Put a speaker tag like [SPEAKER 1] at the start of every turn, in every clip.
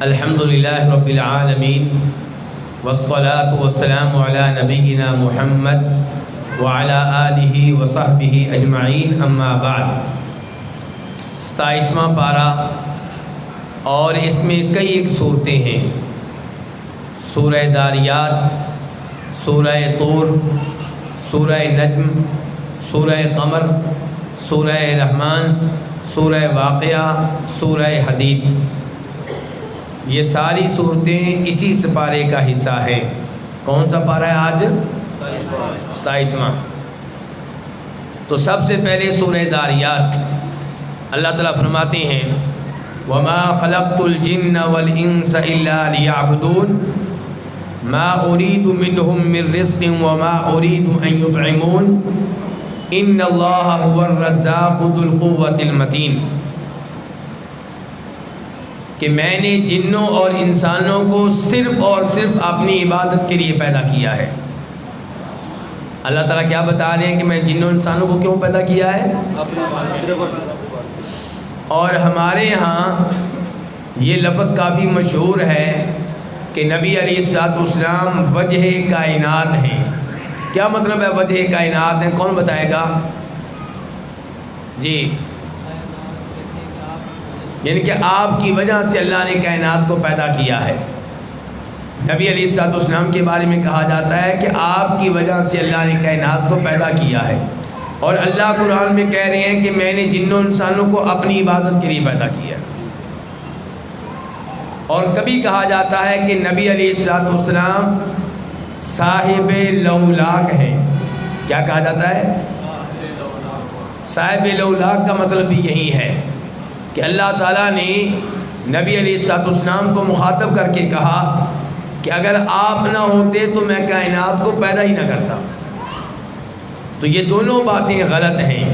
[SPEAKER 1] الحمدللہ رب العالمین والصلاة والسلام علی نبینا محمد وعلی آلہ وصحبہ اجمعین اما بعد۔ 27واں پارہ اور اس میں کئی ایک صورتیں ہیں، سورہ داریات، سورہ طور، سورہ نجم، سورہ قمر، سورہ رحمان، سورہ واقعہ، سورہ حدید۔ یہ ساری صورتیں اسی سپارے کا حصہ ہیں۔ کون سا پارہ ہے آج؟ 27واں۔ تو سب سے پہلے سورہ داریات، اللہ تعالیٰ فرماتے ہیں وَمَا خَلَقْتُ الْجِنَّ وَالْإِنسَ إِلَّا لِيَعْبُدُونَ مَا أُرِيدُ مِنْهُمْ مِنْ رِزْقٍ وَمَا أُرِيدُ أَنْ يُطْعِمُونَ إِنَّ اللَّهَ هُوَ الرَّزَّاقُ ذُو الْقُوَّةِ الْمَتِينُ، کہ میں نے جنوں اور انسانوں کو صرف اور صرف اپنی عبادت کے لیے پیدا کیا ہے۔ اللہ تعالیٰ کیا بتا رہے ہیں کہ میں جنوں انسانوں کو کیوں پیدا کیا ہے؟ اور ہمارے ہاں یہ لفظ کافی مشہور ہے کہ نبی علیہ الصلوۃ والسلام وجہ کائنات ہیں۔ کیا مطلب ہے وجہ کائنات ہیں؟ کون بتائے گا؟ جی، یعنی کہ آپ کی وجہ سے اللہ نے کائنات کو پیدا کیا ہے۔ نبی علیہ الصلوۃ والسلام کے بارے میں کہا جاتا ہے کہ آپ کی وجہ سے اللہ نے کائنات کو پیدا کیا ہے، اور اللہ قرآن میں کہہ رہے ہیں کہ میں نے جنوں انسانوں کو اپنی عبادت کے لیے پیدا کیا ہے۔ اور کبھی کہا جاتا ہے کہ نبی علیہ الصلوۃ والسلام صاحب لولاک ہیں۔ کیا کہا جاتا ہے؟ صاحب لولاک کا مطلب بھی یہی ہے کہ اللہ تعالیٰ نے نبی علیہ الصلوۃ والسلام کو مخاطب کر کے کہا کہ اگر آپ نہ ہوتے تو میں کائنات کو پیدا ہی نہ کرتا۔ تو یہ دونوں باتیں غلط ہیں۔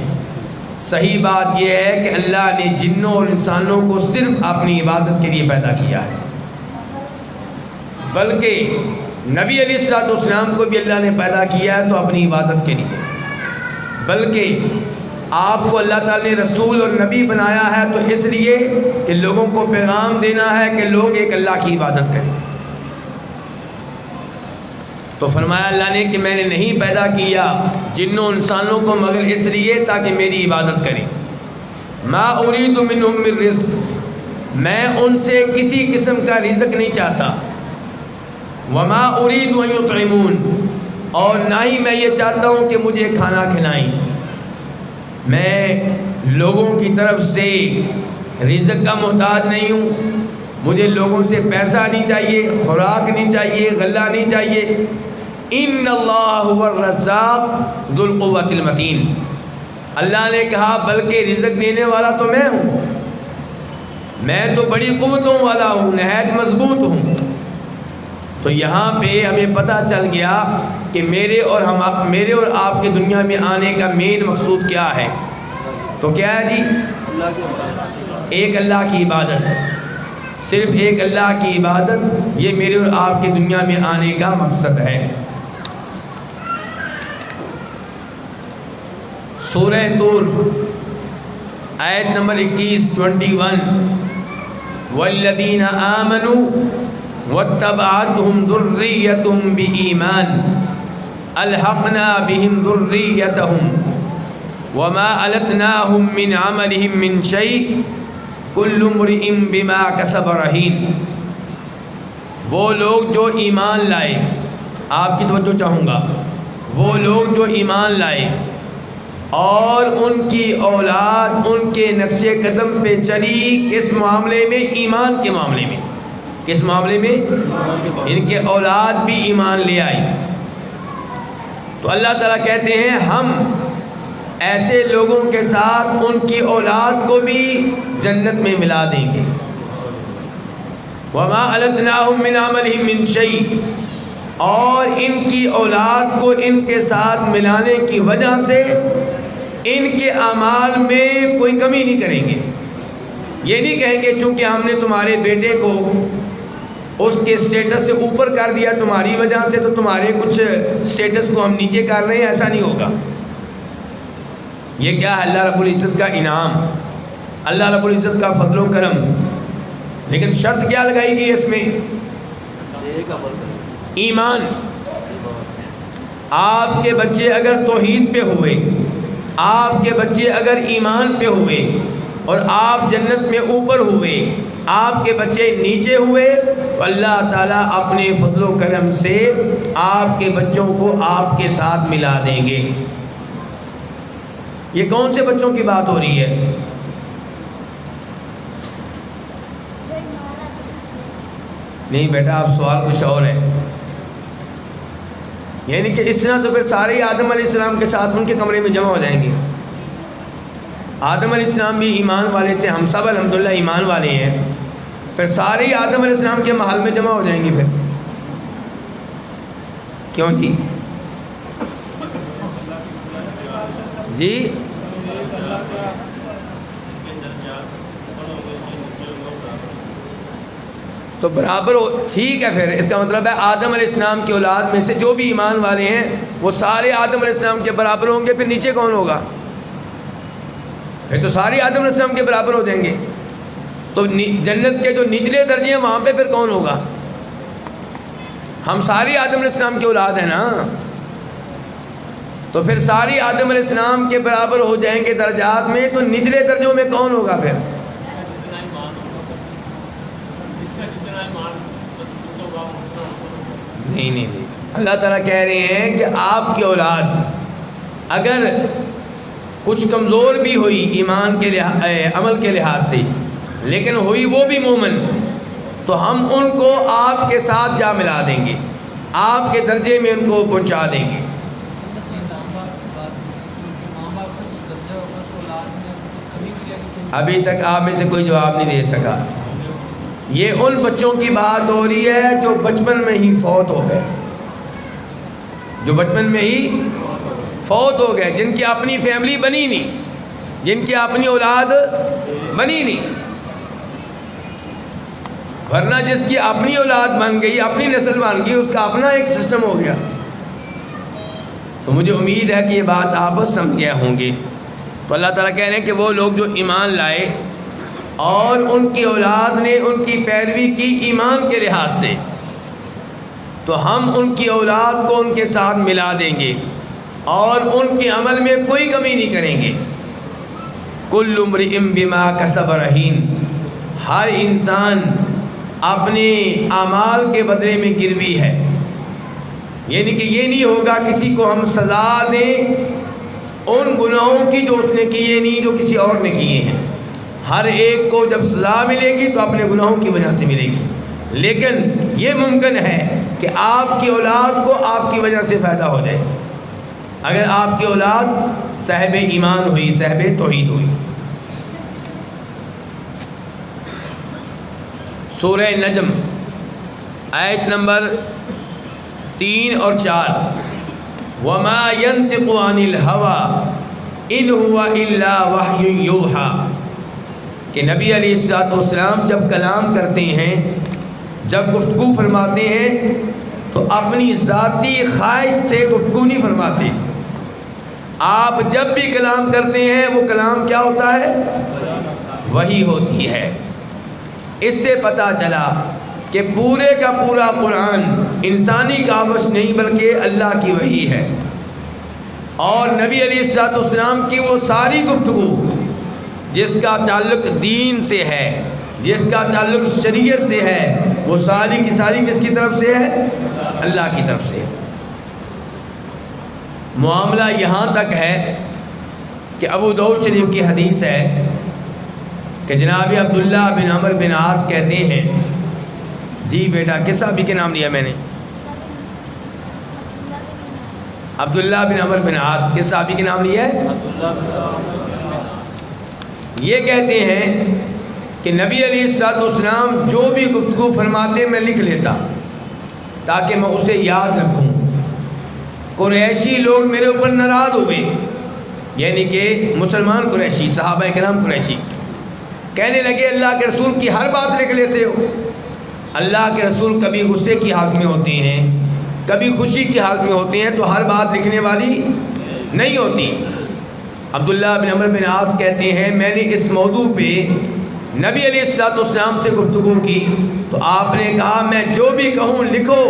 [SPEAKER 1] صحیح بات یہ ہے کہ اللہ نے جنوں اور انسانوں کو صرف اپنی عبادت کے لیے پیدا کیا ہے، بلکہ نبی علیہ الصلوۃ والسلام کو بھی اللہ نے پیدا کیا ہے تو اپنی عبادت کے لیے، بلکہ آپ کو اللہ تعالیٰ نے رسول اور نبی بنایا ہے تو اس لیے کہ لوگوں کو پیغام دینا ہے کہ لوگ ایک اللہ کی عبادت کریں۔ تو فرمایا اللہ نے کہ میں نے نہیں پیدا کیا جنوں انسانوں کو مگر اس لیے تاکہ میری عبادت کریں۔ ما اريد منهم من رزق، میں ان سے کسی قسم کا رزق نہیں چاہتا۔ وما اريد ان يطعمون، اور نہ ہی میں یہ چاہتا ہوں کہ مجھے کھانا کھلائیں۔ میں لوگوں کی طرف سے رزق کا محتاج نہیں ہوں، مجھے لوگوں سے پیسہ نہیں چاہیے، خوراک نہیں چاہیے، غلہ نہیں چاہیے۔ ان اللہ هو الرزاق ذو القوۃ المتین، اللہ نے کہا بلکہ رزق دینے والا تو میں ہوں، میں تو بڑی قوتوں والا ہوں، نہایت مضبوط ہوں۔ تو یہاں پہ ہمیں پتہ چل گیا کہ میرے اور آپ کے دنیا میں آنے کا مین مقصود کیا ہے۔ تو کیا ہے جی؟ ایک اللہ کی عبادت، صرف ایک اللہ کی عبادت، یہ میرے اور آپ کے دنیا میں آنے کا مقصد ہے۔ سورہ طور آیت نمبر 21 والذین آمنوا واتبعتهم ذریتهم بإیمان الحقنا بهم ذریتهم وما ألتناهم من عملهم من شيء كل امرئ بما كسب رہین۔ وہ لوگ جو ایمان لائے، آپ کی توجہ چاہوں گا، وہ لوگ جو ایمان لائے اور ان کی اولاد ان کے نقش قدم پہ چلی، کس معاملے میں؟ ایمان کے معاملے میں۔ کس معاملے میں؟ ان کے اولاد بھی ایمان لے آئی۔ تو اللہ تعالیٰ کہتے ہیں ہم ایسے لوگوں کے ساتھ ان کی اولاد کو بھی جنت میں ملا دیں گے۔ وَمَا أَلَتْنَاهُم مِّنْ عَمَلِهِم مِّن شَيْءٍ، اور ان کی اولاد کو ان کے ساتھ ملانے کی وجہ سے ان کے اعمال میں کوئی کمی نہیں کریں گے۔ یہ نہیں کہیں گے چونکہ ہم نے تمہارے بیٹے کو اس کے سٹیٹس سے اوپر کر دیا تمہاری وجہ سے تو تمہارے کچھ سٹیٹس کو ہم نیچے کر رہے ہیں، ایسا نہیں ہوگا۔ یہ کیا ہے؟ اللہ رب العزت کا انعام، اللہ رب العزت کا فضل و کرم۔ لیکن شرط کیا لگائی گئی اس میں؟ ایمان۔ آپ کے بچے اگر توحید پہ ہوئے، آپ کے بچے اگر ایمان پہ ہوئے اور آپ جنت میں اوپر ہوئے، آپ کے بچے نیچے ہوئے، تو اللہ تعالیٰ اپنے فضل و کرم سے آپ کے بچوں کو آپ کے ساتھ ملا دیں گے۔ یہ کون سے بچوں کی بات ہو رہی ہے؟ نہیں بیٹا، آپ سوال کچھ اور ہے۔ یعنی کہ اس طرح تو پھر سارے آدم علیہ السلام کے ساتھ ان کے کمرے میں جمع ہو جائیں گے۔ آدم علیہ السلام بھی ایمان والے تھے، ہم سب الحمدللہ ایمان والے ہیں، پھر سارے آدم علیہ السلام کے محل میں جمع ہو جائیں گے پھر، کیوں جی؟ جی تو برابر ہو، ٹھیک ہے، پھر اس کا مطلب ہے آدم علیہ السلام کی اولاد میں سے جو بھی ایمان والے ہیں وہ سارے آدم علیہ السلام کے برابر ہوں گے، پھر نیچے کون ہوگا؟ پھر تو سارے آدم علیہ السلام کے برابر ہو جائیں گے، تو جنت کے جو نچلے درجے ہیں وہاں پہ پھر کون ہوگا؟ ہم ساری آدم علیہ السلام کی اولاد ہیں نا، تو پھر ساری آدم علیہ السلام کے برابر ہو جائیں گے درجات میں، تو نچلے درجوں میں کون ہوگا پھر؟ نہیں، اللہ تعالیٰ کہہ رہے ہیں کہ آپ کی اولاد اگر کچھ کمزور بھی ہوئی ایمان کے عمل کے لحاظ سے، لیکن ہوئی وہ بھی مومن، تو ہم ان کو آپ کے ساتھ جا ملا دیں گے، آپ کے درجے میں ان کو پہنچا دیں گے۔ ابھی تک آپ میں سے کوئی جواب نہیں دے سکا۔ یہ ان بچوں کی بات ہو رہی ہے جو بچپن میں ہی فوت ہو گئے، جو بچپن میں ہی فوت ہو گئے، جن کی اپنی فیملی بنی نہیں، جن کی اپنی اولاد بنی نہیں، ورنہ جس کی اپنی اولاد بن گئی، اپنی نسل بن گئی، اس کا اپنا ایک سسٹم ہو گیا۔ تو مجھے امید ہے کہ یہ بات آپ سمجھ گئے ہوں گے۔ تو اللہ تعالیٰ کہہ رہے ہیں کہ وہ لوگ جو ایمان لائے اور ان کی اولاد نے ان کی پیروی کی ایمان کے لحاظ سے، تو ہم ان کی اولاد کو ان کے ساتھ ملا دیں گے اور ان کے عمل میں کوئی کمی نہیں کریں گے۔ کل امرئ بما کسب رہین، ہر انسان اپنے اعمال کے بدلے میں گروی ہے، یعنی کہ یہ نہیں ہوگا کسی کو ہم سزا دیں ان گناہوں کی جو اس نے کیے نہیں، جو کسی اور نے کیے ہیں۔ ہر ایک کو جب سزا ملے گی تو اپنے گناہوں کی وجہ سے ملے گی، لیکن یہ ممکن ہے کہ آپ کی اولاد کو آپ کی وجہ سے فائدہ ہو جائے، اگر آپ کی اولاد صاحب ایمان ہوئی، صاحب توحید ہوئی۔ سورہ نجم آیت نمبر 3 اور 4، وَمَا يَنْطِقُ عَنِ الْهَوَىٰ إِنْ هُوَ إِلَّا وَحْيٌ يُوحَىٰ، کہ نبی علیہ السلام جب کلام کرتے ہیں، جب گفتگو فرماتے ہیں، تو اپنی ذاتی خواہش سے گفتگو نہیں فرماتے۔ آپ جب بھی کلام کرتے ہیں وہ کلام کیا ہوتا ہے؟ وحی ہوتی ہے۔ اس سے پتہ چلا کہ پورے کا پورا قرآن انسانی کاوش نہیں بلکہ اللہ کی وحی ہے، اور نبی علیہ السلام کی وہ ساری گفتگو جس کا تعلق دین سے ہے، جس کا تعلق شریعت سے ہے، وہ ساری کی ساری کس کی طرف سے ہے؟ اللہ کی طرف سے۔ معاملہ یہاں تک ہے کہ ابو داؤد شریف کی حدیث ہے کہ جناب عبداللہ بن عمر بن عاص کہتے ہیں، جی بیٹا کس صحابی کے نام لیا میں نے؟ عبداللہ بن عمر بن عاص، کس صحابی کے نام لیا ہے؟ یہ کہتے ہیں کہ نبی علیہ السلام جو بھی گفتگو فرماتے میں لکھ لیتا تاکہ میں اسے یاد رکھوں۔ قریشی لوگ میرے اوپر ناراض ہوئے، یعنی کہ مسلمان قریشی، صحابہ کرام قریشی، کہنے لگے اللہ کے رسول کی ہر بات لکھ لیتے ہو۔ اللہ کے رسول کبھی غصے کی حالت میں ہوتے ہیں، کبھی خوشی کی حالت میں ہوتے ہیں، تو ہر بات لکھنے والی نہیں ہوتی۔ عبداللہ بن عمر بن عاص کہتے ہیں میں نے اس موضوع پہ نبی علیہ الصلوۃ والسلام سے گفتگو کی تو آپ نے کہا میں جو بھی کہوں لکھو،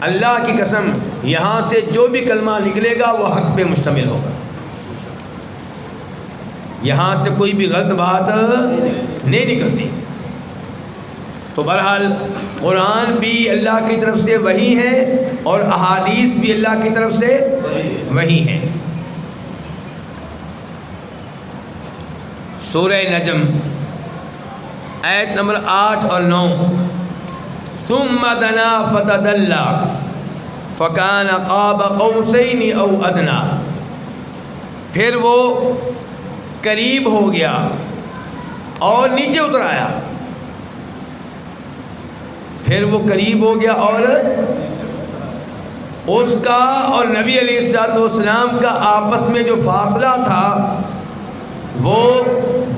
[SPEAKER 1] اللہ کی قسم یہاں سے جو بھی کلمہ نکلے گا وہ حق پہ مشتمل ہوگا، یہاں سے کوئی بھی غلط بات نہیں نکلتی۔ تو بہرحال قرآن بھی اللہ کی طرف سے وحی ہے اور احادیث بھی اللہ کی طرف سے وحی ہے۔ سورہ نجم آیت نمبر 8 اور 9، ثم دنا فتدلى فكان قاب قوسين او ادنى، پھر وہ قریب ہو گیا اور نیچے اتر آیا، پھر وہ قریب ہو گیا اور اس کا اور نبی علیہ الصلوۃ والسلام کا آپس میں جو فاصلہ تھا وہ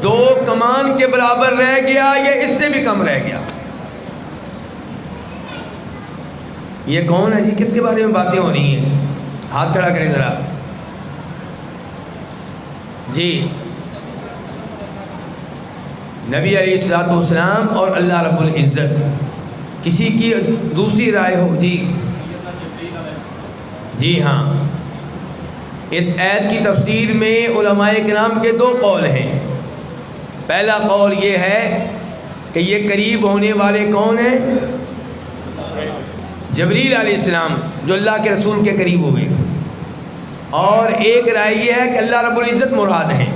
[SPEAKER 1] 2 کمان کے برابر رہ گیا یا اس سے بھی کم رہ گیا۔ یہ کون ہے جی؟ کس کے بارے میں باتیں ہو رہی ہیں؟ ہاتھ کھڑا کریں ذرا جی۔ نبی علیہ الصلوۃ والسلام اور اللہ رب العزت، کسی کی دوسری رائے ہو جی؟ جی ہاں، اس آیت کی تفسیر میں علماء کرام کے 2 قول ہیں۔ پہلا قول یہ ہے کہ یہ قریب ہونے والے کون ہیں؟ جبریل علیہ السلام جو اللہ کے رسول کے قریب ہوئے، اور ایک رائے یہ ہے کہ اللہ رب العزت مراد ہیں۔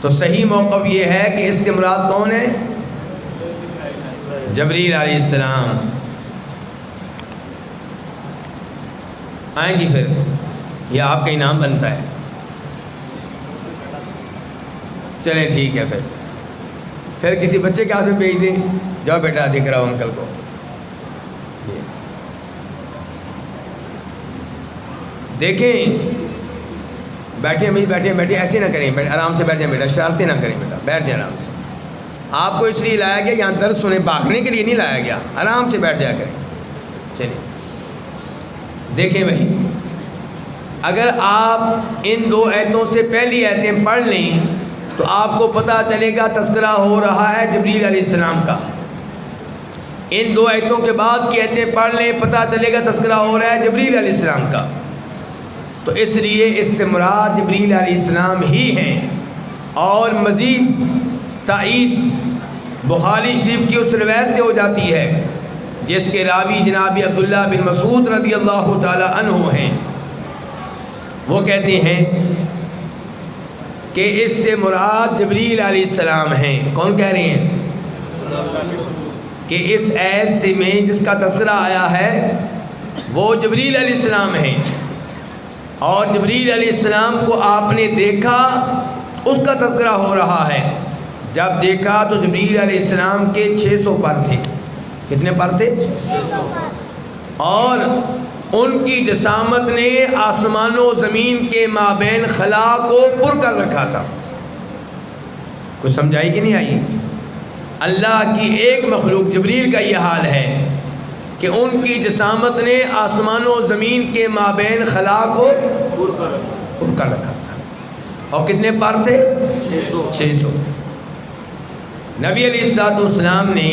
[SPEAKER 1] تو صحیح موقف یہ ہے کہ اس سے مراد کون ہے؟ جبریل علیہ السلام۔ آئیں گی پھر، یہ آپ کا انعام بنتا ہے۔ چلیں ٹھیک ہے، پھر کسی بچے کے ہاتھ میں بھیج دیں، جاؤ بیٹا دکھ رہا ہو انکل کو۔ دیکھیں، بیٹھے بیٹھے ایسے نہ کریں، آرام سے بیٹھ جائیں بیٹا، شرارتیں نہ کریں بیٹا، بیٹھ جائیں آرام سے۔ آپ کو اس لیے لایا گیا، یہاں درس سنیں، بھاگنے کے لیے نہیں لایا گیا، آرام سے بیٹھ جایا کریں۔ چلیے دیکھیں بھائی، اگر آپ ان 2 آیتوں سے پہلی آیتیں پڑھ لیں تو آپ کو پتہ چلے گا تذکرہ ہو رہا ہے جبریل علیہ السلام کا۔ ان 2 آیتوں کے بعد کی آیتیں پڑھ لیں، پتہ چلے گا تذکرہ ہو رہا ہے جبریل علیہ السلام کا۔ تو اس لیے اس سے مراد جبریل علیہ السلام ہی ہیں۔ اور مزید تائید بخاری شریف کی اس روایت سے ہو جاتی ہے جس کے راوی جناب عبداللہ بن مسعود رضی اللہ تعالی عنہ ہیں۔ وہ کہتے ہیں کہ اس سے مراد جبریل علیہ السلام ہیں۔ کون کہہ رہے ہیں؟ کہ اس آیت سے میں جس کا تذکرہ آیا ہے وہ جبریل علیہ السلام ہیں، اور جبریل علیہ السلام کو آپ نے دیکھا، اس کا تذکرہ ہو رہا ہے۔ جب دیکھا تو جبریل علیہ السلام کے 600 پر تھے۔ کتنے پر تھے؟ 600 پر۔ اور ان کی جسامت نے آسمان و زمین کے مابین خلا کو پر کر رکھا تھا۔ کچھ سمجھائی کہ نہیں آئی؟ اللہ کی ایک مخلوق جبریل کا یہ حال ہے کہ ان کی جسامت نے آسمان و زمین کے مابین خلا کو پر کر رکھا تھا۔ اور کتنے پر تھے؟ 600۔ نبی علیہ الصلوۃ والسلام نے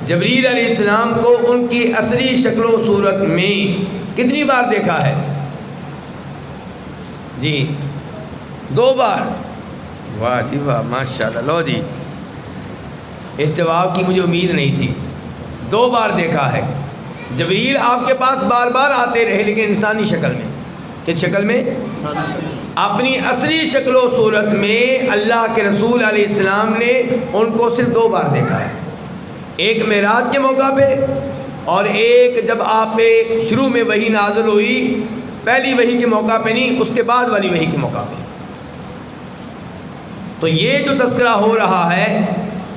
[SPEAKER 1] جبریل علیہ السلام کو ان کی اصلی شکل و صورت میں کتنی بار دیکھا ہے؟ جی 2 بار۔ واہ جی واہ، ماشاءاللہ۔ لو جی، اس جواب کی مجھے امید نہیں تھی۔ 2 بار دیکھا ہے۔ جبریل آپ کے پاس بار بار آتے رہے، لیکن انسانی شکل میں۔ کس شکل میں؟ اپنی اصلی شکل و صورت میں اللہ کے رسول علیہ السلام نے ان کو صرف 2 بار دیکھا ہے۔ ایک معراج کے موقع پہ، اور ایک جب آپ پہ شروع میں وحی نازل ہوئی، پہلی وحی کے موقع پہ نہیں، اس کے بعد والی وحی کے موقع پہ۔ تو یہ جو تذکرہ ہو رہا ہے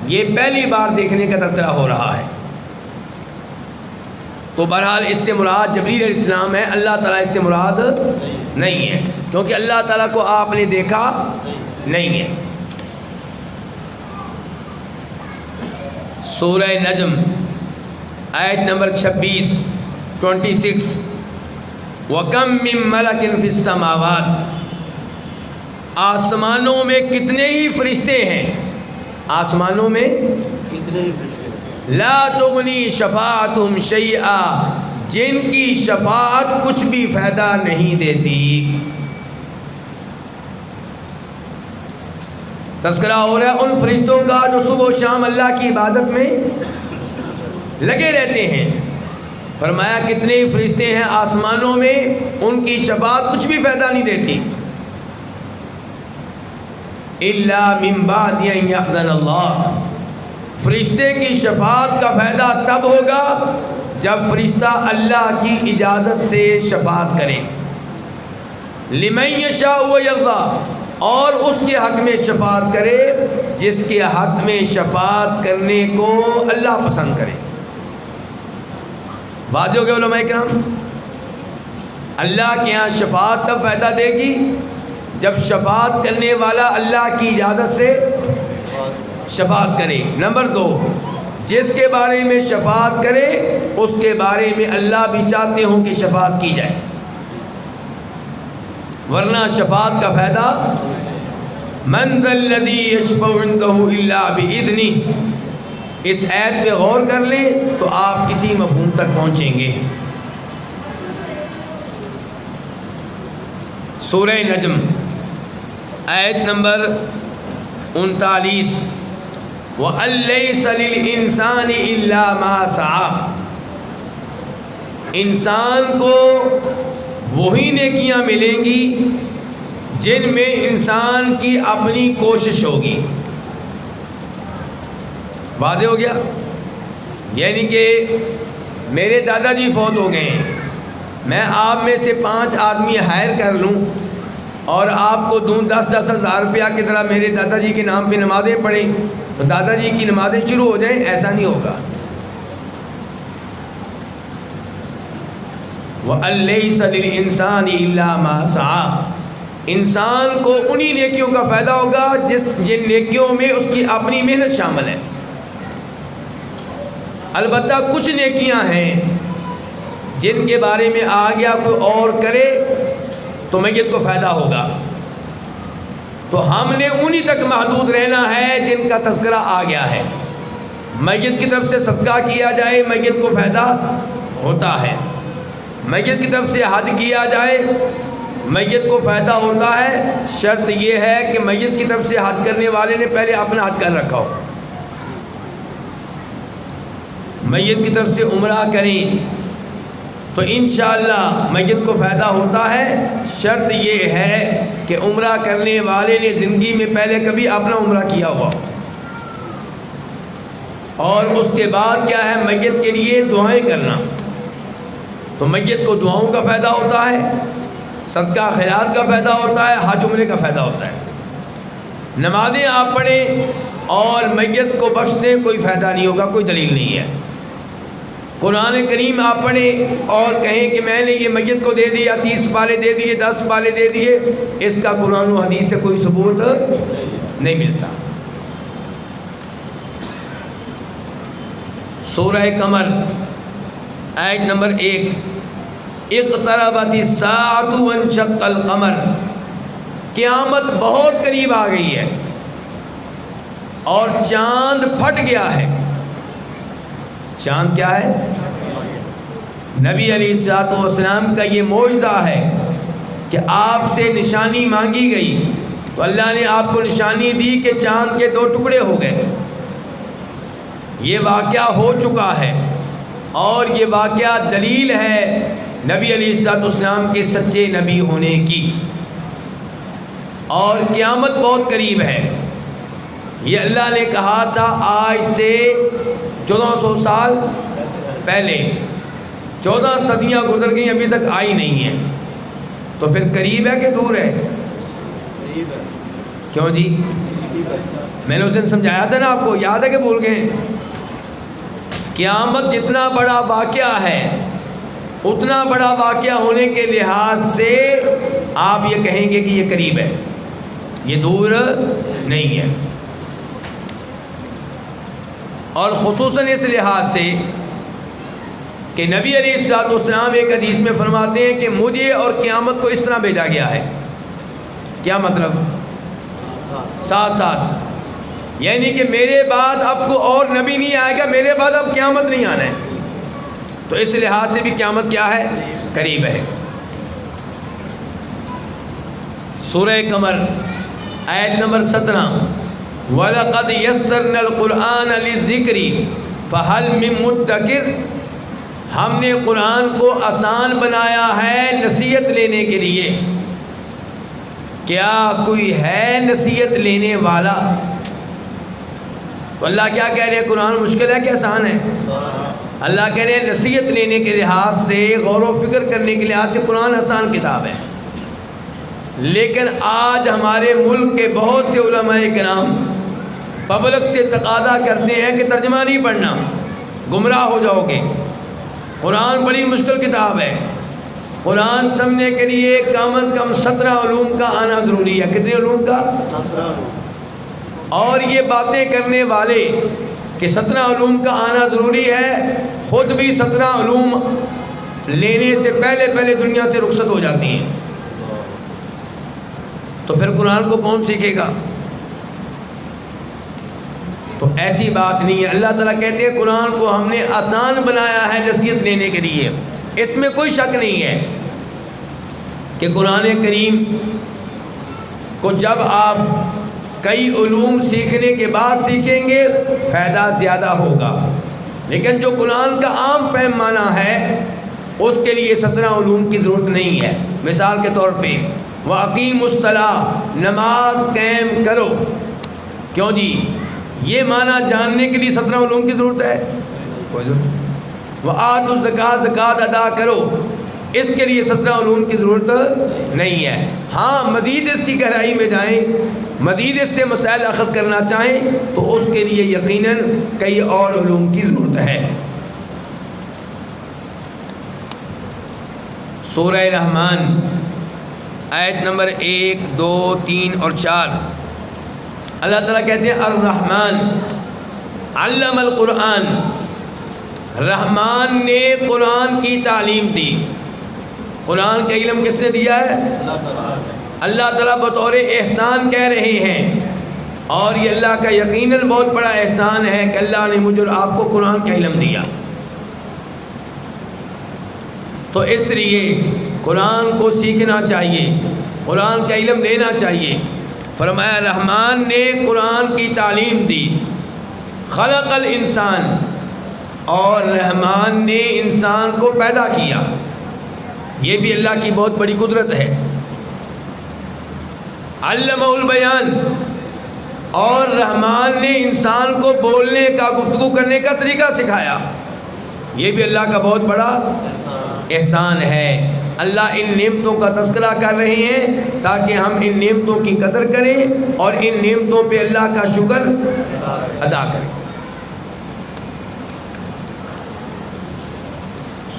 [SPEAKER 1] یہ پہلی بار دیکھنے کا تذکرہ ہو رہا ہے۔ تو بہرحال اس سے مراد جبریل علیہ السلام ہے، اللہ تعالیٰ اس سے مراد نہیں ہے، کیونکہ اللہ تعالیٰ کو آپ نے دیکھا نہیں ہے۔ سورہ نجم آیت نمبر 26 وَكَم مِّن مَلَكٍ فِي السَّمَاوَاتِ، آسمانوں میں کتنے ہی فرشتے ہیں، آسمانوں میں
[SPEAKER 2] کتنے ہی فرشتے؟
[SPEAKER 1] لا تغنی شفاعتہم شیئا، جن کی شفاعت کچھ بھی فائدہ نہیں دیتی۔ تذکرہ ہو رہا ہے ان فرشتوں کا جو صبح و شام اللہ کی عبادت میں لگے رہتے ہیں۔ فرمایا کتنے ہی فرشتے ہیں آسمانوں میں، ان کی شفاعت کچھ بھی فائدہ نہیں دیتی۔ الا من بعد ان یأذن اللہ، فرشتے کی شفاعت کا فائدہ تب ہوگا جب فرشتہ اللہ کی اجازت سے شفاعت کرے۔ لمن یشاء ویرضی، اور اس کے حق میں شفاعت کرے جس کے حق میں شفاعت کرنے کو اللہ پسند کرے۔ واضح ہو گیا علماء کرام؟ اللہ کے ہاں شفاعت تب فائدہ دے گی جب شفاعت کرنے والا اللہ کی اجازت سے شفاعت کرے۔ نمبر 2، جس کے بارے میں شفاعت کرے اس کے بارے میں اللہ بھی چاہتے ہوں کہ شفاعت کی جائے، ورنہ شفاعت کا فائدہ من ذا الذی یشفع عندہ الا بإذنہ، اس آیت پہ غور کر لیں تو آپ اسی مفہوم تک پہنچیں گے۔ سورہ نجم آیت نمبر 39، وَأَن لَّيْسَ لِلْإِنسَانِ إِلَّا مَا سَعَىٰ، انسان کو وہی نیکیاں ملیں گی جن میں انسان کی اپنی کوشش ہوگی۔ واضح ہو گیا؟ یعنی کہ میرے دادا جی فوت ہو گئے ہیں، میں آپ میں سے 5 آدمی ہائر کر لوں اور آپ کو دوں 10-10 ہزار روپیہ کی طرح میرے دادا جی کے نام پہ نمازیں پڑھیں تو دادا جی کی نمازیں شروع ہو جائیں، ایسا نہیں ہوگا۔ وَأَن لَّيْسَ لِلْإِنسَانِ إِلَّا مَا سَعَىٰ، انسان کو انہی نیکیوں کا فائدہ ہوگا جن نیکیوں میں اس کی اپنی محنت شامل ہے۔ البتہ کچھ نیکیاں ہیں جن کے بارے میں آ گیا کوئی اور کرے تو میت کو فائدہ ہوگا، تو ہم نے انہی تک محدود رہنا ہے جن کا تذکرہ آ گیا ہے۔ میت کی طرف سے صدقہ کیا جائے میت کو فائدہ ہوتا ہے، میت کی طرف سے حج کیا جائے میت کو فائدہ ہوتا ہے، شرط یہ ہے کہ میت کی طرف سے حج کرنے والے نے پہلے اپنا حج کر رکھا ہو۔ میت کی طرف سے عمرہ کریں تو انشاءاللہ میت کو فائدہ ہوتا ہے، شرط یہ ہے کہ عمرہ کرنے والے نے زندگی میں پہلے کبھی اپنا عمرہ کیا ہوا، اور اس کے بعد کیا ہے میت کے لیے دعائیں کرنا، تو میت کو دعاؤں کا فائدہ ہوتا ہے، صدقہ خیرات کا فائدہ ہوتا ہے، حج عمرے کا فائدہ ہوتا ہے۔ نمازیں آپ پڑھیں اور میت کو بخش دیں کوئی فائدہ نہیں ہوگا، کوئی دلیل نہیں ہے۔ قرآن کریم آپ پڑھیں اور کہیں کہ میں نے یہ میت کو دے دیا، 30 پالے دے دیے، 10 پالے دے دیے، اس کا قرآن و حدیث سے کوئی ثبوت نہیں ملتا۔ سورہ قمر آیت نمبر 1، اقتربت الساعۃ وانشق القمر، قیامت بہت قریب آ گئی ہے اور چاند پھٹ گیا ہے۔ چاند کیا ہے؟ نبی علیہ الصلوۃ والسلام کا یہ معجزہ ہے کہ آپ سے نشانی مانگی گئی تو اللہ نے آپ کو نشانی دی کہ چاند کے 2 ٹکڑے ہو گئے۔ یہ واقعہ ہو چکا ہے اور یہ واقعہ دلیل ہے نبی علیہ الصلوۃ والسلام کے سچے نبی ہونے کی، اور قیامت بہت قریب ہے۔ یہ اللہ نے کہا تھا آج سے 1400 سال پہلے، 14 صدیاں گزر گئیں ابھی تک آئی نہیں ہے، تو پھر قریب ہے کہ دور ہے؟
[SPEAKER 2] قریب ہے۔
[SPEAKER 1] کیوں جی؟ میں نے اس دن سمجھایا تھا نا آپ کو، یاد ہے کہ بھول گئے؟ قیامت جتنا بڑا واقعہ ہے اتنا بڑا واقعہ ہونے کے لحاظ سے آپ یہ کہیں گے کہ یہ قریب ہے، یہ دور نہیں ہے، اور خصوصاً اس لحاظ سے کہ نبی علیہ الصلوۃ والسلام ایک حدیث میں فرماتے ہیں کہ مجھے اور قیامت کو اس طرح بھیجا گیا ہے۔ کیا مطلب؟ ساتھ ساتھ، یعنی کہ میرے بعد اب کو اور نبی نہیں آئے گا، میرے بعد اب قیامت نہیں آنا ہے، تو اس لحاظ سے بھی قیامت کیا ہے؟ قریب ہے۔ سورہ قمر آیت نمبر 17 وَلَقَدْ يَسَّرْنَا الْقُرْآنَ لِلذِّكْرِ فَهَلْ مِن مُدَّكِرٍ، ہم نے قرآن کو آسان بنایا ہے نصیحت لینے کے لیے، کیا کوئی ہے نصیحت لینے والا؟ تو اللہ کیا کہہ رہے ہیں؟ قرآن مشکل ہے کہ آسان ہے؟ اللہ کہہ رہے ہیں نصیحت لینے کے لحاظ سے، غور و فکر کرنے کے لحاظ سے قرآن آسان کتاب ہے، لیکن آج ہمارے ملک کے بہت سے علماء کرام پبلک سے تقاضا کرتے ہیں کہ ترجمہ نہیں پڑھنا، گمراہ ہو جاؤ گے، قرآن بڑی مشکل کتاب ہے، قرآن سمجھنے کے لیے کم از کم 17 علوم کا آنا ضروری ہے۔ کتنے علوم کا؟ اور یہ باتیں کرنے والے کہ 17 علوم کا آنا ضروری ہے، خود بھی 17 علوم لینے سے پہلے دنیا سے رخصت ہو جاتی ہیں، تو پھر قرآن کو کون سیکھے گا؟ تو ایسی بات نہیں ہے۔ اللہ تعالیٰ کہتے ہیں قرآن کو ہم نے آسان بنایا ہے نصیحت لینے کے لیے، اس میں کوئی شک نہیں ہے کہ قرآن کریم کو جب آپ کئی علوم سیکھنے کے بعد سیکھیں گے فائدہ زیادہ ہوگا، لیکن جو قرآن کا عام فہم معنی ہے اس کے لیے 17 علوم کی ضرورت نہیں ہے۔ مثال کے طور پہ وَأَقِيمُوا الصَّلَاةَ، نماز قائم کرو، کیوں جی یہ معنی جاننے کے لیے 17 علوم کی ضرورت ہے؟ کوئی ضرورت نہیں۔ وَآتُوا الزَّكَاةَ، زکوٰۃ ادا کرو، اس کے لیے 17 علوم کی ضرورت نہیں ہے۔ ہاں مزید اس کی گہرائی میں جائیں، مزید اس سے مسائل اخذ کرنا چاہیں تو اس کے لیے یقیناً کئی اور علوم کی ضرورت ہے۔ سورہ رحمان آیت نمبر 1، 2، 3 اور 4 اللہ تعالیٰ کہتے ہیں الرحمن علم القرآن، رحمان نے قرآن کی تعلیم دی۔ قرآن کا علم کس نے دیا ہے؟ اللہ تعالیٰ بطور احسان کہہ رہے ہیں، اور یہ اللہ کا یقیناً بہت بڑا احسان ہے کہ اللہ نے مجھے اور آپ کو قرآن کا علم دیا۔ تو اس لیے قرآن کو سیکھنا چاہیے، قرآن کا علم لینا چاہیے۔ فرمایا رحمان نے قرآن کی تعلیم دی، خلق الانسان، اور رحمان نے انسان کو پیدا کیا، یہ بھی اللہ کی بہت بڑی قدرت ہے۔ علمہ البیان، اور رحمان نے انسان کو بولنے کا، گفتگو کرنے کا طریقہ سکھایا، یہ بھی اللہ کا بہت بڑا احسان ہے۔ اللہ ان نعمتوں کا تذکرہ کر رہے ہیں تاکہ ہم ان نعمتوں کی قدر کریں اور ان نعمتوں پہ اللہ کا شکر ادا کریں۔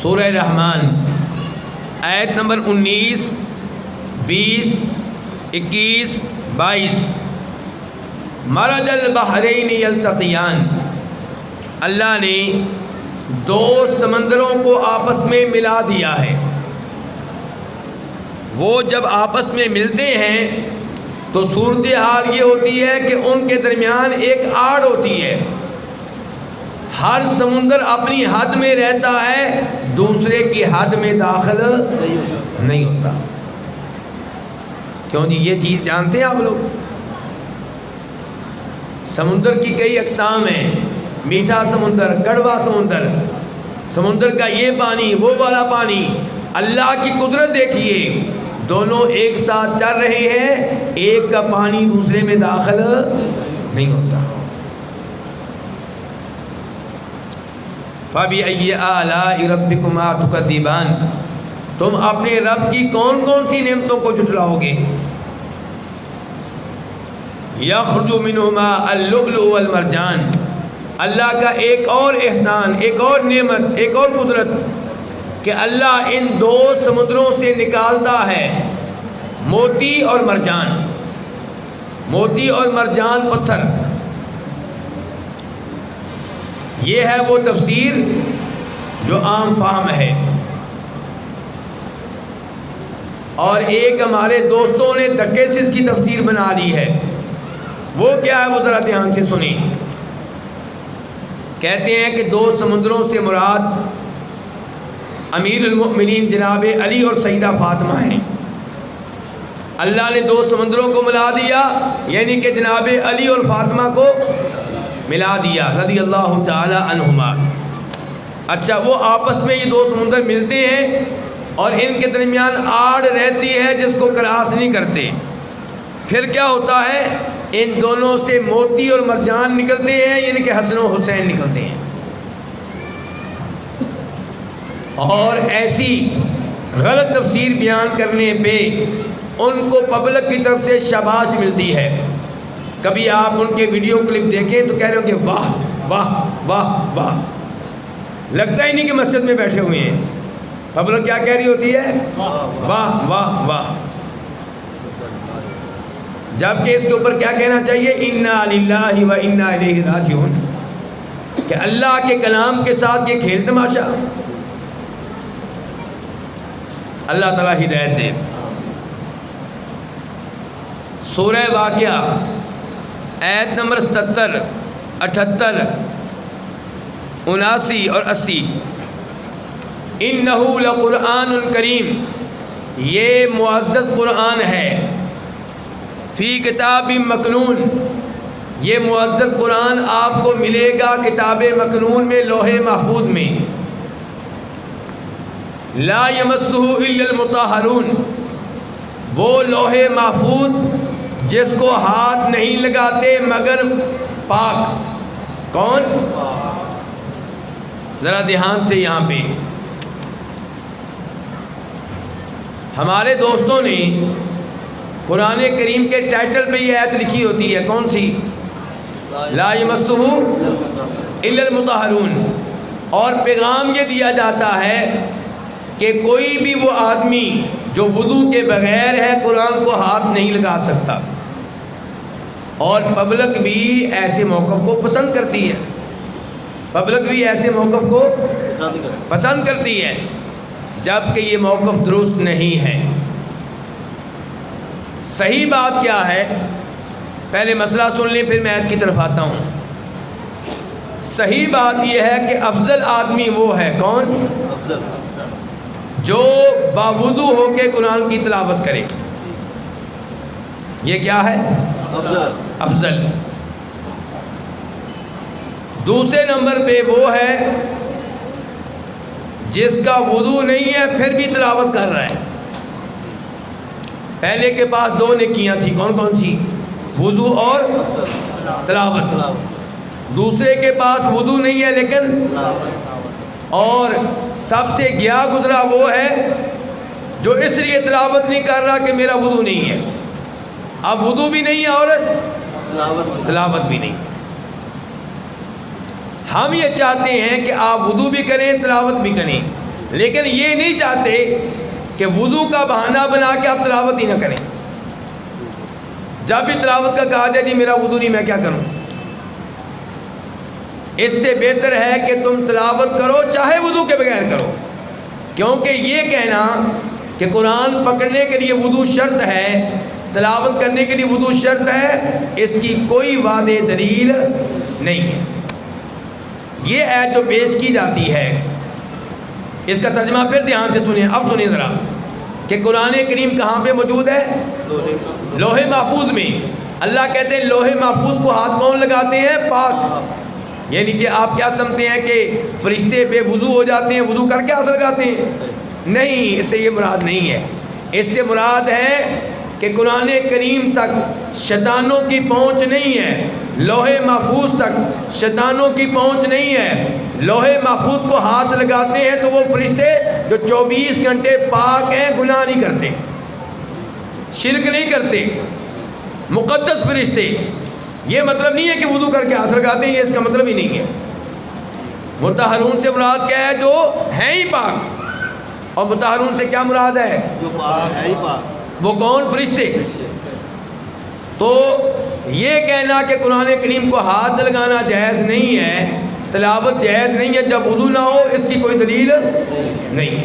[SPEAKER 1] سورہ رحمان آیت نمبر 19، 20، 21، 22 مرج البحرین یلتقیان، اللہ نے دو سمندروں کو آپس میں ملا دیا ہے۔ وہ جب آپس میں ملتے ہیں تو صورتحال یہ ہوتی ہے کہ ان کے درمیان ایک آڑ ہوتی ہے، ہر سمندر اپنی حد میں رہتا ہے، دوسرے کی حد میں داخل نہیں ہوتا۔ کیوں جی یہ چیز جانتے ہیں آپ لوگ؟ سمندر کی کئی اقسام ہیں، میٹھا سمندر، کڑوا سمندر، سمندر کا یہ پانی وہ والا پانی۔ اللہ کی قدرت دیکھیے، دونوں ایک ساتھ چل رہے ہیں، ایک کا پانی دوسرے میں داخل نہیں ہوتا۔ فَبِأَيِّ آلَاءِ رَبِّكُمَا تُكَذِّبَانِ، تم اپنے رب کی کون کون سی نعمتوں کو جھٹلاؤ گے؟ يَخْرُجُ مِنْهُمَا اللُّؤْلُؤُ وَالْمَرْجَانُ، اللہ کا ایک اور احسان، ایک اور نعمت، ایک اور قدرت کہ اللہ ان دو سمندروں سے نکالتا ہے موتی اور مرجان، موتی اور مرجان پتھر۔ یہ ہے وہ تفسیر جو عام فہم ہے، اور ایک ہمارے دوستوں نے دھکے سے اس کی تفسیر بنا لی ہے وہ کیا ہے وہ ذرا دھیان سے سنیں. کہتے ہیں کہ 2 سمندروں سے مراد امیر المؤمنین جناب علی اور سیدہ فاطمہ ہیں. اللہ نے 2 سمندروں کو ملا دیا، یعنی کہ جناب علی اور فاطمہ کو ملا دیا رضی اللہ تعالی عنہما. اچھا، وہ آپس میں یہ 2 سمندر ملتے ہیں اور ان کے درمیان آڑ رہتی ہے جس کو کراس نہیں کرتے. پھر کیا ہوتا ہے؟ ان دونوں سے موتی اور مرجان نکلتے ہیں، یعنی کہ حسن و حسین نکلتے ہیں. اور ایسی غلط تفسیر بیان کرنے پہ ان کو پبلک کی طرف سے شاباش ملتی ہے. کبھی آپ ان کے ویڈیو کلپ دیکھیں تو کہہ رہے ہوں کہ واہ واہ واہ واہ، لگتا ہی نہیں کہ مسجد میں بیٹھے ہوئے ہیں. پبلک کیا کہہ رہی ہوتی ہے؟ واہ واہ واہ. جبکہ اس کے اوپر کیا کہنا چاہیے؟ انا للہ و انا الیہ راجعون، کہ اللہ کے کلام کے ساتھ یہ کھیل تماشا. اللہ تعالیٰ ہدایت دے. سورہ واقعہ آیت نمبر 77، 78، 79 اور 80. انہ لقرآن کریم، یہ معزز قرآن ہے. فی کتاب مکنون، یہ معزز قرآن آپ کو ملے گا کتاب مکنون میں، لوح محفوظ میں. لا یمسہ الا المطہرون، وہ لوح محفوظ جس کو ہاتھ نہیں لگاتے مگر پاک. کون؟ ذرا دھیان سے یہاں پہ ہمارے دوستوں نے قرآن کریم کے ٹائٹل پہ یہ آیت لکھی ہوتی ہے، کون سی؟ لا یمسہ الا المطہرون. اور پیغام یہ دیا جاتا ہے کہ کوئی بھی وہ آدمی جو وضو کے بغیر ہے قرآن کو ہاتھ نہیں لگا سکتا. اور پبلک بھی ایسے موقف کو پسند کرتی ہے. پبلک بھی ایسے موقف کو پسند کرتی ہے، جبکہ یہ موقف درست نہیں ہے. صحیح بات کیا ہے؟ پہلے مسئلہ سن لیں پھر میں آیت کی طرف آتا ہوں. صحیح بات یہ ہے کہ افضل آدمی وہ ہے، کون؟ جو باوضو ہو کے قرآن کی تلاوت کرے. یہ کیا ہے؟ افضل. دوسرے نمبر پہ وہ ہے جس کا وضو نہیں ہے پھر بھی تلاوت کر رہا ہے. پہلے کے پاس 2 نیکیاں تھیں، کون کون سی؟ وضو اور تلاوت. دوسرے کے پاس وضو نہیں ہے لیکن، اور سب سے گیا گزرا وہ ہے جو اس لیے تلاوت نہیں کر رہا کہ میرا وضو نہیں ہے. اب وضو بھی نہیں ہے اور تلاوت بھی نہیں. ہم یہ چاہتے ہیں کہ آپ وضو بھی کریں تلاوت بھی کریں، لیکن یہ نہیں چاہتے کہ وضو کا بہانہ بنا کے آپ تلاوت ہی نہ کریں. جب بھی تلاوت کا کہا جائے جی میرا وضو نہیں، میں کیا کروں؟ اس سے بہتر ہے کہ تم تلاوت کرو چاہے وضو کے بغیر کرو. کیونکہ یہ کہنا کہ قرآن پکڑنے کے لیے وضو شرط ہے، تلاوت کرنے کے لیے وضو شرط ہے، اس کی کوئی واضح دلیل نہیں ہے. یہ آیت جو پیش کی جاتی ہے اس کا ترجمہ پھر دھیان سے سنیں. اب سنیں ذرا کہ قرآن کریم کہاں پہ موجود ہے؟ لوح محفوظ میں. اللہ کہتے ہیں لوح محفوظ کو ہاتھ کون لگاتے ہیں؟ پاک. یعنی کہ آپ کیا سمجھتے ہیں کہ فرشتے بے وضو ہو جاتے ہیں، وضو کر کے ہاتھ لگاتے ہیں؟ نہیں، اس سے یہ مراد نہیں ہے. اس سے مراد ہے کہ قرآن کریم تک شیطانوں کی پہنچ نہیں ہے، لوح محفوظ تک شیطانوں کی پہنچ نہیں ہے. لوح محفوظ کو ہاتھ لگاتے ہیں تو وہ فرشتے جو 24 گھنٹے پاک ہیں، گناہ نہیں کرتے، شرک نہیں کرتے، مقدس فرشتے. یہ مطلب نہیں ہے کہ وضو کر کے ہاتھ لگاتے ہیں، یہ اس کا مطلب ہی نہیں ہے. مطہرون سے مراد کیا ہے؟ جو ہیں ہی پاک. اور مطہرون سے کیا مراد ہے؟
[SPEAKER 2] جو پاک ہے ہی پاک.
[SPEAKER 1] وہ کون؟ فرشتے. تو یہ کہنا کہ قرآن کریم کو ہاتھ لگانا جائز نہیں ہے، تلاوت جائز نہیں ہے جب وضو نہ ہو، اس کی کوئی دلیل نہیں ہے.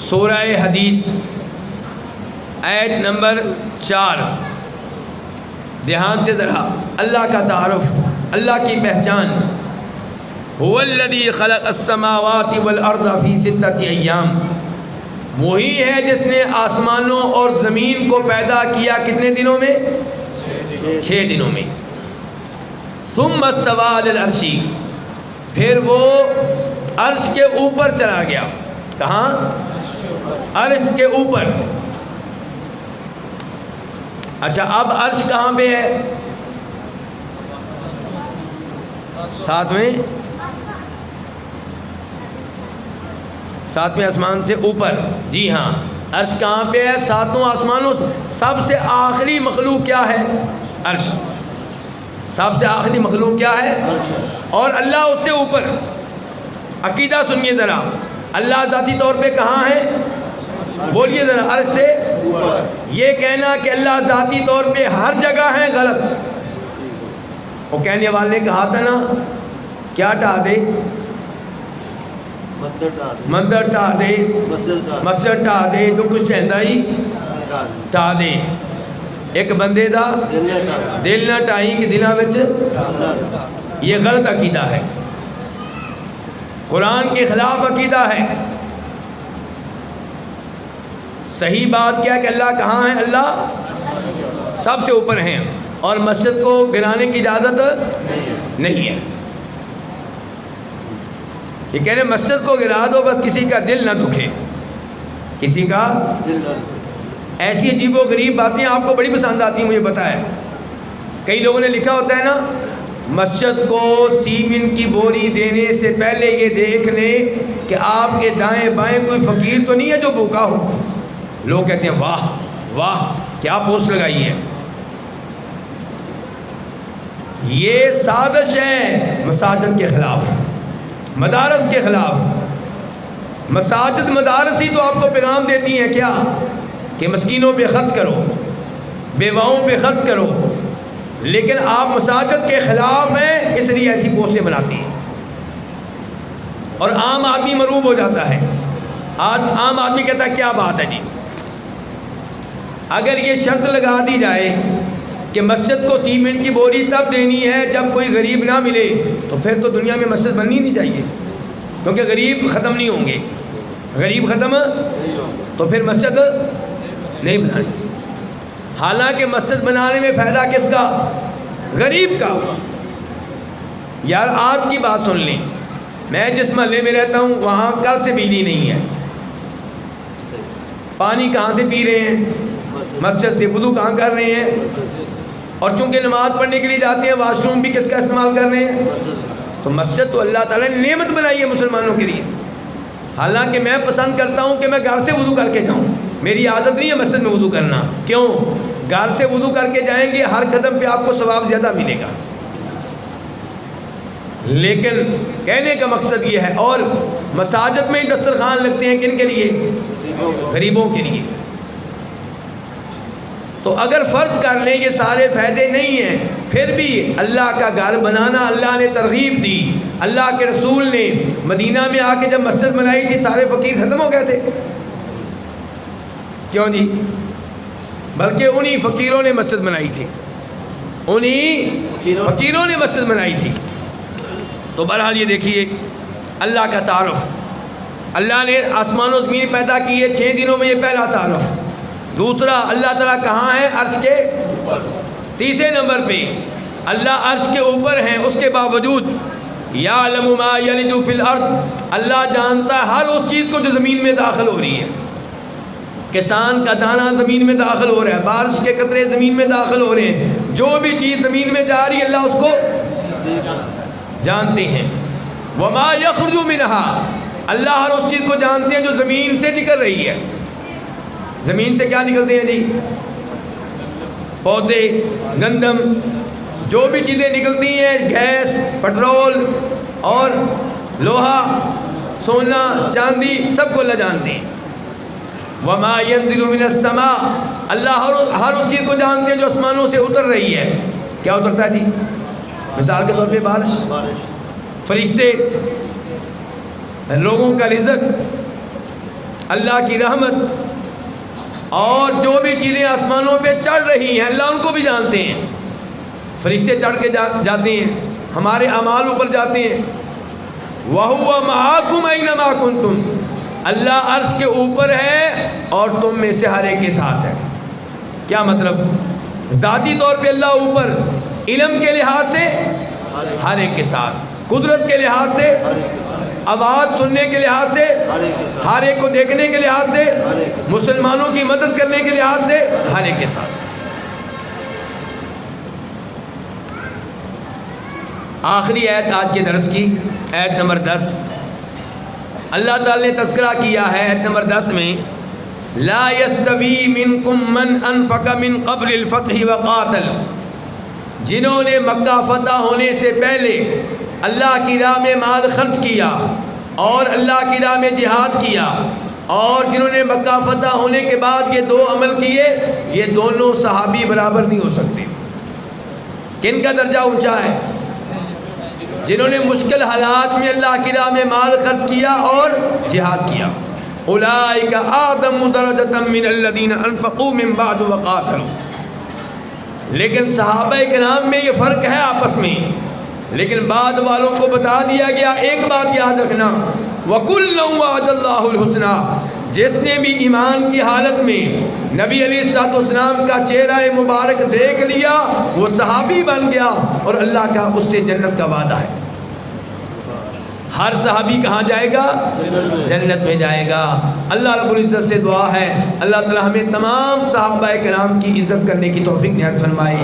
[SPEAKER 1] سورہ حدید آیت نمبر 4. دھیان سے ذرا اللہ کا تعارف، اللہ کی پہچان. هو الذی خلق السماوات والارض فی 6 ایام، وہی ہے جس نے آسمانوں اور زمین کو پیدا کیا کتنے دنوں میں؟ 6 دنوں میں. ثم استوى علی العرش، پھر وہ عرش کے اوپر چلا گیا. کہاں؟ عرش کے اوپر. اچھا اب عرش کہاں پہ ہے؟ ساتویں آسمان سے اوپر. جی ہاں، عرش کہاں پہ ہے؟ 7 آسمانوں. سب سے آخری مخلوق کیا ہے؟ عرش. سب سے آخری مخلوق کیا ہے؟ اور اللہ اس سے اوپر. عقیدہ سنیے ذرا، اللہ ذاتی طور پہ کہاں ہے؟ بولیے ذرا. عرش سے یہ کہنا کہ اللہ ذاتی طور پہ ہر جگہ ہے غلط. وہ کہنے والے نے کہا تھا نا، کیا ٹا دے؟ مندر ٹا دے، مسجد ٹا دے، جو کچھ رہندا ہی ٹا دے. ایک بندے دا دل نہ ٹائی کہ دلاں وچ. یہ غلط عقیدہ ہے، قرآن کے خلاف عقیدہ ہے. صحیح بات کیا کہ اللہ کہاں ہے؟ اللہ سب سے اوپر ہیں، اور مسجد کو گرانے کی اجازت نہیں ہے. یہ کہہ رہے مسجد کو گرا دو، بس کسی کا دل نہ دکھے، کسی کا دل نہ دکھے. ایسی عجیب و غریب باتیں آپ کو بڑی پسند آتی ہیں، مجھے پتہ ہے. کئی لوگوں نے لکھا ہوتا ہے نا، مسجد کو سیمنٹ کی بوری دینے سے پہلے یہ دیکھ لیں کہ آپ کے دائیں بائیں کوئی فقیر تو نہیں ہے جو بھوکا ہو. لوگ کہتے ہیں واہ واہ کیا پوسٹ لگائی ہے. یہ سازش ہے مساجد کے خلاف، مدارس کے خلاف. مساجد مدارس ہی تو آپ کو پیغام دیتی ہیں کیا؟ کہ مسکینوں پہ خرچ کرو، بیواؤں پہ خرچ کرو. لیکن آپ مساجد کے خلاف ہیں، اس لیے ایسی پوسٹیں بناتی ہیں. اور عام آدمی مروب ہو جاتا ہے. عام آدمی کہتا ہے کیا بات ہے جی. اگر یہ شرط لگا دی جائے کہ مسجد کو سیمنٹ کی بوری تب دینی ہے جب کوئی غریب نہ ملے، تو پھر تو دنیا میں مسجد بننی نہیں چاہیے، کیونکہ غریب ختم نہیں ہوں گے. غریب ختم تو پھر مسجد نہیں بنانی. حالانکہ مسجد بنانے میں فائدہ کس کا؟ غریب کا. یار آج کی بات سن لیں، میں جس محلے میں رہتا ہوں وہاں کل سے بجلی نہیں ہے. پانی کہاں سے پی رہے ہیں؟ مسجد سے. وضو کہاں کر رہے ہیں؟ اور چونکہ نماز پڑھنے کے لیے جاتے ہیں، واش روم بھی کس کا استعمال کر رہے ہیں؟ تو مسجد تو اللہ تعالیٰ نے نعمت بنائی ہے مسلمانوں کے لیے. حالانکہ میں پسند کرتا ہوں کہ میں گھر سے وضو کر کے جاؤں. میری عادت نہیں ہے مسجد میں وضو کرنا. کیوں؟ گھر سے وضو کر کے جائیں گے، ہر قدم پہ آپ کو ثواب زیادہ ملے گا. لیکن کہنے کا مقصد یہ ہے. اور مساجد میں ہی دسترخوان لگتے ہیں کن کے لیے؟ غریبوں کے لیے. تو اگر فرض کر لیں یہ سارے فائدے نہیں ہیں، پھر بھی اللہ کا گھر بنانا اللہ نے ترغیب دی. اللہ کے رسول نے مدینہ میں آ کے جب مسجد بنائی تھی سارے فقیر ختم ہو گئے تھے. کیوں جی؟ بلکہ انہی فقیروں نے مسجد بنائی تھی، انہی فقیروں نے مسجد بنائی تھی. تو بہرحال یہ دیکھیے اللہ کا تعارف. اللہ نے آسمان و زمین پیدا کی ہے 6 دنوں میں، یہ پہلا تعارف. دوسرا، اللہ تعالیٰ کہاں ہے؟ عرش کے اوپر. تیسرے نمبر پہ اللہ عرش کے اوپر ہیں، اس کے باوجود یعلم ما یلج فی الارض، اللہ جانتا ہے ہر اس چیز کو جو زمین میں داخل ہو رہی ہے. کسان کا دانہ زمین میں داخل ہو رہا ہے، بارش کے قطرے زمین میں داخل ہو رہے ہیں. جو بھی چیز زمین میں جا رہی ہے اللہ اس کو جانتے ہیں. وما یخرج منہا، اللہ ہر اس چیز کو جانتے ہیں جو زمین سے نکل رہی ہے. زمین سے کیا نکلتے ہیں جی؟ پودے، گندم، جو بھی چیزیں نکلتی ہیں، گیس، پٹرول اور لوہا، سونا، چاندی، سب کو اللہ جانتے ہیں. وما ينزل من السماء، اللہ ہر اس چیز کو جانتے ہیں جو آسمانوں سے اتر رہی ہے. کیا اترتا ہے جی؟ مثال کے طور پہ بارش، فرشتے، لوگوں کا رزق، اللہ کی رحمت اور جو بھی چیزیں آسمانوں پہ چڑھ رہی ہیں اللہ ان کو بھی جانتے ہیں. فرشتے چڑھ کے جاتے ہیں, ہمارے اعمال اوپر جاتے ہیں. وَهُوَ مَعَكُمْ أَيْنَمَا كُنْتُمْ, اللہ عرش کے اوپر ہے اور تم میں سے ہر ایک کے ساتھ ہے. کیا مطلب؟ ذاتی طور پہ اللہ اوپر, علم کے لحاظ سے ہر ایک کے ساتھ, قدرت کے لحاظ سے, آواز سننے کے لحاظ سے, ہر ایک کو دیکھنے کے لحاظ سے, مسلمانوں کی مدد کرنے کے لحاظ سے ہر ایک کے ساتھ. آخری آیت آج کے درس کی, آیت نمبر 10. اللہ تعالی نے تذکرہ کیا ہے آیت نمبر 10 میں, لا یستوی منکم من انفق من قبل الفتح وقاتل, جنہوں نے مکہ فتح ہونے سے پہلے اللہ کی راہ میں مال خرچ کیا اور اللہ کی راہ میں جہاد کیا, اور جنہوں نے مکہ فتح ہونے کے بعد یہ دو عمل کیے, یہ دونوں صحابی برابر نہیں ہو سکتے. کن کا درجہ اونچا ہے؟ جنہوں نے مشکل حالات میں اللہ کی راہ میں مال خرچ کیا اور جہاد کیا. اولئک اعظم درجۃ من الذین انفقوا من بعد وقاتلوا. لیکن صحابہ کرام میں یہ فرق ہے آپس میں, لیکن بعد والوں کو بتا دیا گیا. ایک بات یاد رکھنا, وَكُلًّا وَعَدَ اللَّهُ الْحُسْنَى, جس نے بھی ایمان کی حالت میں نبی علیہ الصلوۃ والسلام کا چہرہ مبارک دیکھ لیا وہ صحابی بن گیا, اور اللہ کا اس سے جنت کا وعدہ ہے. ہر صحابی کہاں جائے گا؟ جنت میں جائے گا. اللہ رب العزت سے دعا ہے اللہ تعالی ہمیں تمام صحابہ کرام کی عزت کرنے کی توفیق عنایت فرمائے,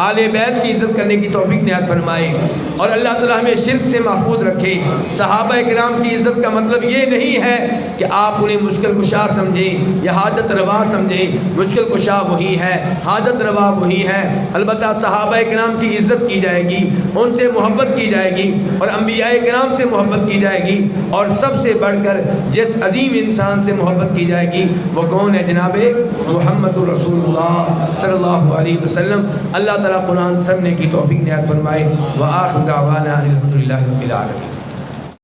[SPEAKER 1] آل بیت کی عزت کرنے کی توفیق عنایت فرمائے, اور اللہ تعالی ہمیں شرک سے محفوظ رکھے. صحابہ کرام کی عزت کا مطلب یہ نہیں ہے کہ آپ انہیں مشکل کشا سمجھیں یا حاجت روا سمجھیں. مشکل کشا وہی ہے, حاجت روا وہی ہے. البتہ صحابہ کرام کی عزت کی جائے گی, ان سے محبت کی جائے گی, اور انبیاء کرام سے محبت کی جائے گی, اور سب سے بڑھ کر جس عظیم انسان سے محبت کی جائے گی وہ کون ہے؟ جناب محمد رسول اللہ صلی اللہ علیہ وسلم. اللہ تعالیٰ قرآن سننے کی توفیق عنایت فرمائے. وآخر دعوانا الحمد للہ رب العالمین.